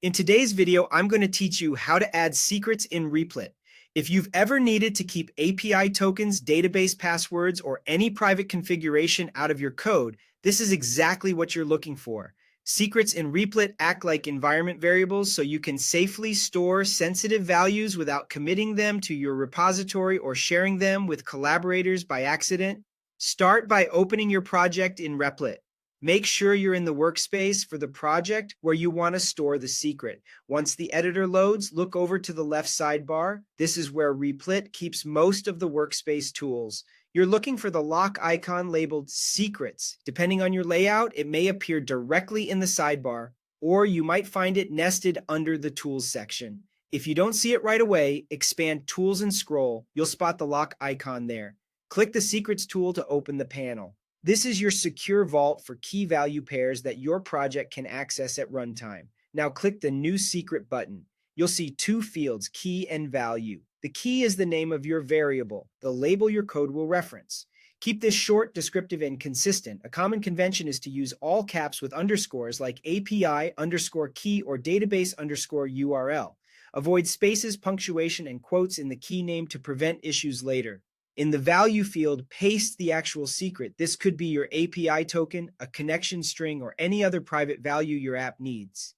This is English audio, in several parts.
In today's video, I'm going to teach you how to add secrets in Replit. If you've ever needed to keep API tokens, database passwords, or any private configuration out of your code, this is exactly what you're looking for. Secrets in Replit act like environment variables so you can safely store sensitive values without committing them to your repository or sharing them with collaborators by accident. Start by opening your project in Replit. Make sure you're in the workspace for the project where you want to store the secret. Once the editor loads, look over to the left sidebar. This is where Replit keeps most of the workspace tools. You're looking for the lock icon labeled Secrets. Depending on your layout, it may appear directly in the sidebar, or you might find it nested under the Tools section. If you don't see it right away, expand Tools and scroll. You'll spot the lock icon there. Click the Secrets tool to open the panel. This is your secure vault for key value pairs that your project can access at runtime. Now click the New Secret button. You'll see two fields, key and value. The key is the name of your variable, the label your code will reference. Keep this short, descriptive, and consistent. A common convention is to use all caps with underscores like API underscore key or database underscore URL. Avoid spaces, punctuation, and quotes in the key name to prevent issues later. In the value field, paste the actual secret. This could be your API token, a connection string, or any other private value your app needs.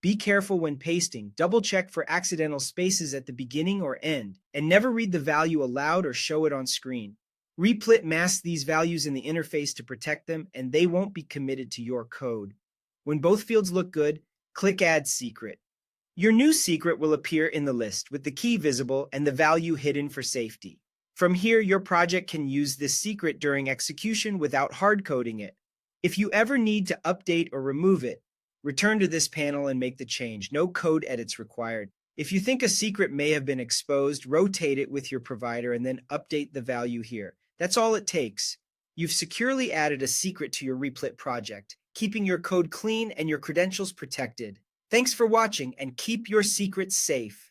Be careful when pasting. Double check for accidental spaces at the beginning or end, and never read the value aloud or show it on screen. Replit masks these values in the interface to protect them, and they won't be committed to your code. When both fields look good, click Add Secret. Your new secret will appear in the list with the key visible and the value hidden for safety. From here, your project can use this secret during execution without hard-coding it. If you ever need to update or remove it, return to this panel and make the change. No code edits required. If you think a secret may have been exposed, rotate it with your provider and then update the value here. That's all it takes. You've securely added a secret to your Replit project, keeping your code clean and your credentials protected. Thanks for watching, and keep your secrets safe.